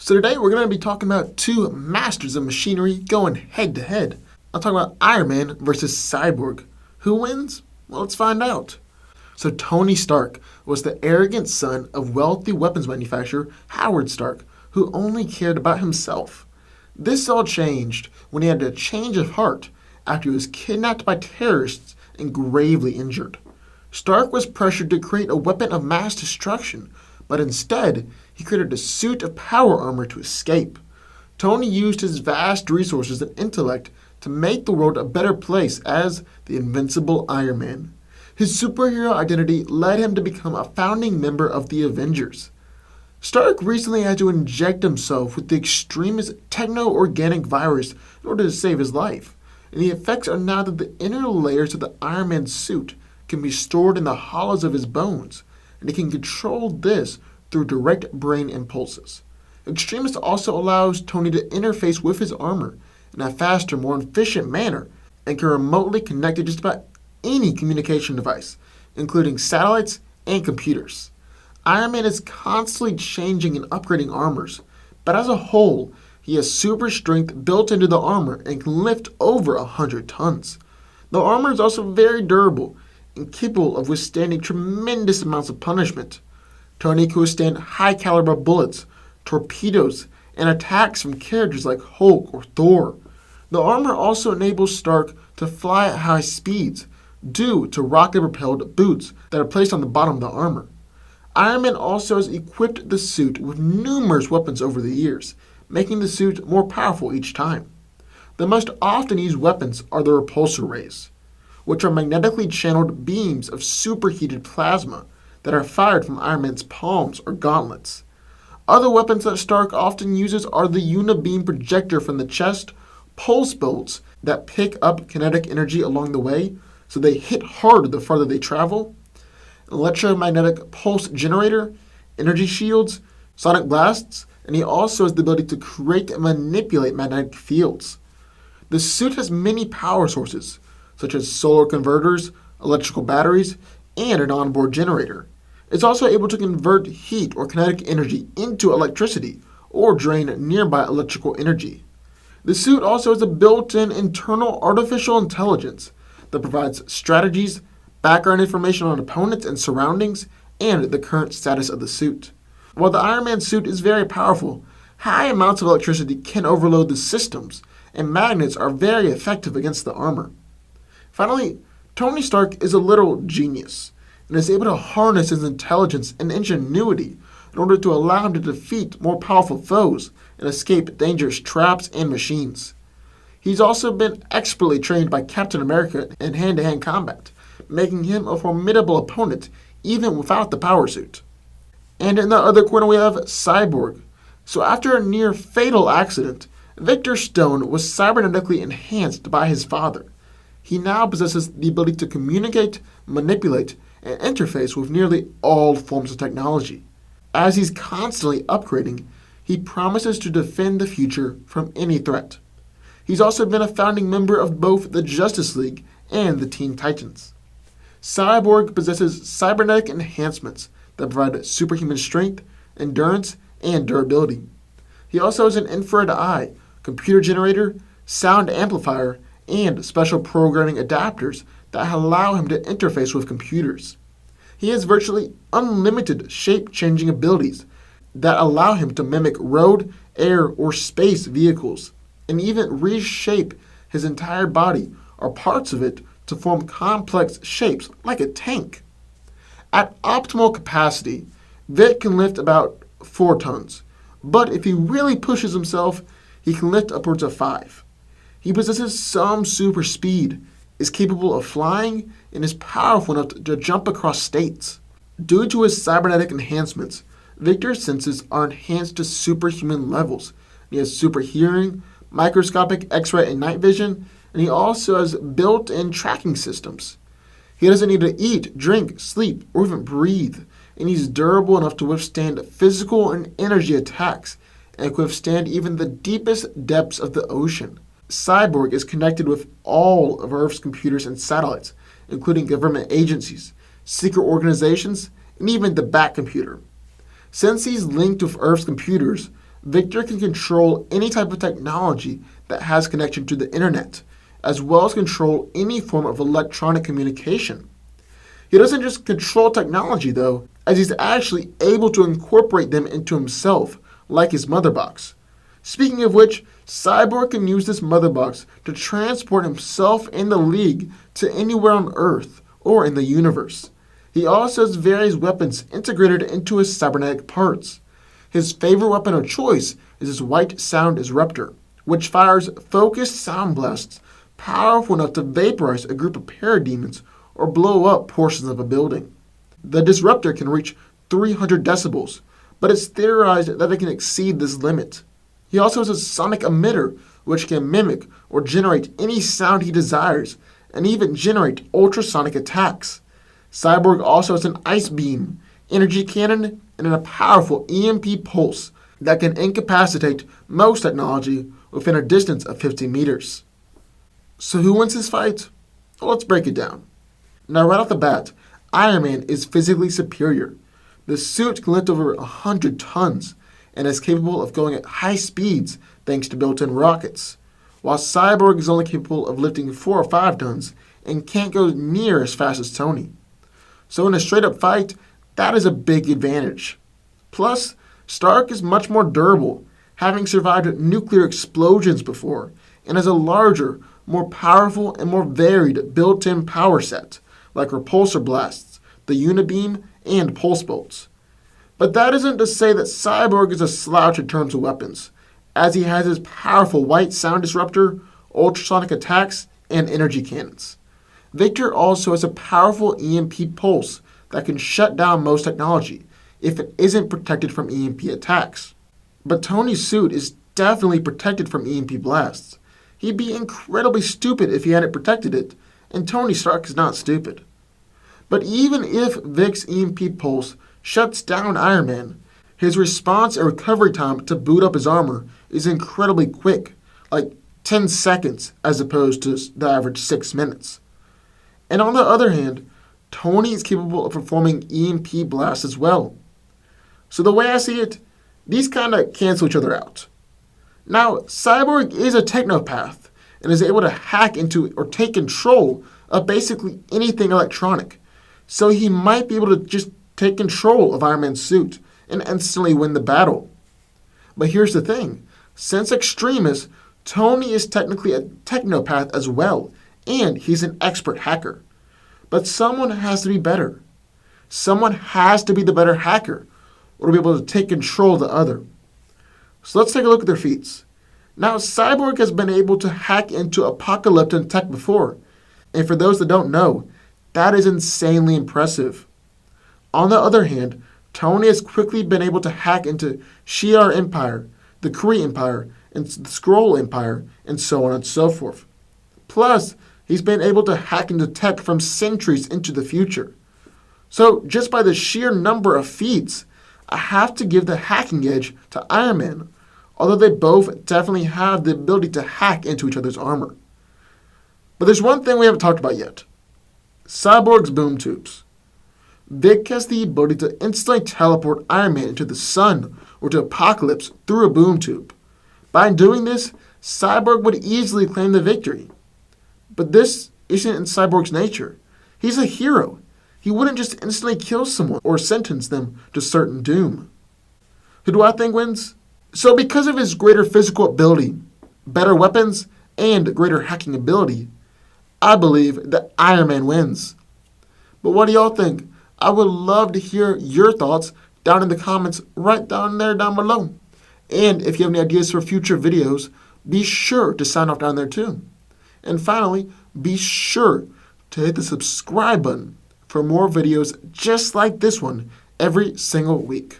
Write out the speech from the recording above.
So today we're going to be talking about two masters of machinery going head to head. I'll talk about Iron Man versus Cyborg. Who wins? Well, let's find out. So Tony Stark was the arrogant son of wealthy weapons manufacturer Howard Stark, who only cared about himself. This all changed when he had a change of heart after he was kidnapped by terrorists and gravely injured. Stark was pressured to create a weapon of mass destruction, but instead, he created a suit of power armor to escape. Tony used his vast resources and intellect to make the world a better place as the invincible Iron Man. His superhero identity led him to become a founding member of the Avengers. Stark recently had to inject himself with the extremist techno-organic virus in order to save his life, and the effects are now that the inner layers of the Iron Man suit can be stored in the hollows of his bones, and he can control this through direct brain impulses. Extremist also allows Tony to interface with his armor in a faster, more efficient manner, and can remotely connect to just about any communication device, including satellites and computers. Iron Man is constantly changing and upgrading armors, but as a whole, he has super strength built into the armor and can lift over 100 tons. The armor is also very durable and capable of withstanding tremendous amounts of punishment. Tony can withstand high-caliber bullets, torpedoes, and attacks from characters like Hulk or Thor. The armor also enables Stark to fly at high speeds due to rocket-propelled boots that are placed on the bottom of the armor. Iron Man also has equipped the suit with numerous weapons over the years, making the suit more powerful each time. The most often used weapons are the repulsor rays, which are magnetically channeled beams of superheated plasma that are fired from Iron Man's palms or gauntlets. Other weapons that Stark often uses are the unibeam projector from the chest, pulse bolts that pick up kinetic energy along the way so they hit harder the farther they travel, an electromagnetic pulse generator, energy shields, sonic blasts, and he also has the ability to create and manipulate magnetic fields. The suit has many power sources, such as solar converters, electrical batteries, and an onboard generator. It's also able to convert heat or kinetic energy into electricity or drain nearby electrical energy. The suit also has a built-in internal artificial intelligence that provides strategies, background information on opponents and surroundings, and the current status of the suit. While the Iron Man suit is very powerful, high amounts of electricity can overload the systems, and magnets are very effective against the armor. Finally, Tony Stark is a little genius and is able to harness his intelligence and ingenuity in order to allow him to defeat more powerful foes and escape dangerous traps and machines. He's also been expertly trained by Captain America in hand-to-hand combat, making him a formidable opponent even without the power suit. And in the other corner we have Cyborg. So after a near-fatal accident, Victor Stone was cybernetically enhanced by his father. He now possesses the ability to communicate, manipulate, and interface with nearly all forms of technology. As he's constantly upgrading, he promises to defend the future from any threat. He's also been a founding member of both the Justice League and the Teen Titans. Cyborg possesses cybernetic enhancements that provide superhuman strength, endurance, and durability. He also has an infrared eye, computer generator, sound amplifier, and special programming adapters that allow him to interface with computers. He has virtually unlimited shape-changing abilities that allow him to mimic road, air, or space vehicles, and even reshape his entire body or parts of it to form complex shapes like a tank. At optimal capacity, Vic can lift about 4 tons, but if he really pushes himself, he can lift upwards of 5. He possesses some super speed, is capable of flying, and is powerful enough to jump across states. Due to his cybernetic enhancements, Victor's senses are enhanced to superhuman levels. He has super hearing, microscopic X-ray and night vision, and he also has built-in tracking systems. He doesn't need to eat, drink, sleep, or even breathe, and he's durable enough to withstand physical and energy attacks, and can withstand even the deepest depths of the ocean. Cyborg is connected with all of Earth's computers and satellites, including government agencies, secret organizations, and even the Bat computer. Since he's linked with Earth's computers, Victor can control any type of technology that has connection to the internet, as well as control any form of electronic communication. He doesn't just control technology, though, as he's actually able to incorporate them into himself, like his mother box. Speaking of which, Cyborg can use this mother box to transport himself and the League to anywhere on Earth or in the universe. He also has various weapons integrated into his cybernetic parts. His favorite weapon of choice is his White Sound Disruptor, which fires focused sound blasts powerful enough to vaporize a group of parademons or blow up portions of a building. The disruptor can reach 300 decibels, but it's theorized that it can exceed this limit. He also has a sonic emitter, which can mimic or generate any sound he desires, and even generate ultrasonic attacks. Cyborg also has an ice beam, energy cannon, and a powerful EMP pulse that can incapacitate most technology within a distance of 50 meters. So who wins this fight? Well, let's break it down. Now, right off the bat, Iron Man is physically superior. The suit can lift over 100 tons and is capable of going at high speeds thanks to built-in rockets, while Cyborg is only capable of lifting 4 or 5 tons and can't go near as fast as Tony. So in a straight-up fight, that is a big advantage. Plus, Stark is much more durable, having survived nuclear explosions before, and has a larger, more powerful, and more varied built-in power set, like repulsor blasts, the Unibeam, and pulse bolts. But that isn't to say that Cyborg is a slouch in terms of weapons, as he has his powerful White Sound Disruptor, ultrasonic attacks, and energy cannons. Victor also has a powerful EMP pulse that can shut down most technology if it isn't protected from EMP attacks. But Tony's suit is definitely protected from EMP blasts. He'd be incredibly stupid if he hadn't protected it, and Tony Stark is not stupid. But even if Vic's EMP pulse shuts down Iron Man, his response and recovery time to boot up his armor is incredibly quick, like 10 seconds as opposed to the average 6 minutes. And on the other hand, Tony is capable of performing EMP blasts as well. So the way I see it, these kind of cancel each other out. Now, Cyborg is a technopath and is able to hack into or take control of basically anything electronic. So he might be able to just take control of Iron Man's suit and instantly win the battle. But here's the thing. Since Extremis, Tony is technically a technopath as well, and he's an expert hacker. But someone has to be better. Someone has to be the better hacker or to be able to take control of the other. So let's take a look at their feats. Now, Cyborg has been able to hack into Apocalyptic tech before, and for those that don't know, that is insanely impressive. On the other hand, Tony has quickly been able to hack into Shi'ar Empire, the Kree Empire, and the Skrull Empire, and so on and so forth. Plus, he's been able to hack into tech from centuries into the future. So, just by the sheer number of feats, I have to give the hacking edge to Iron Man, although they both definitely have the ability to hack into each other's armor. But there's one thing we haven't talked about yet. Cyborg's boom tubes. Vic has the ability to instantly teleport Iron Man into the sun or to Apocalypse through a boom tube. By doing this, Cyborg would easily claim the victory. But this isn't in Cyborg's nature. He's a hero. He wouldn't just instantly kill someone or sentence them to certain doom. Who do I think wins? So because of his greater physical ability, better weapons, and greater hacking ability, I believe that Iron Man wins. But what do y'all think? I would love to hear your thoughts down in the comments right down below. And if you have any ideas for future videos, be sure to sign off down there too. And finally, be sure to hit the subscribe button for more videos just like this one every single week.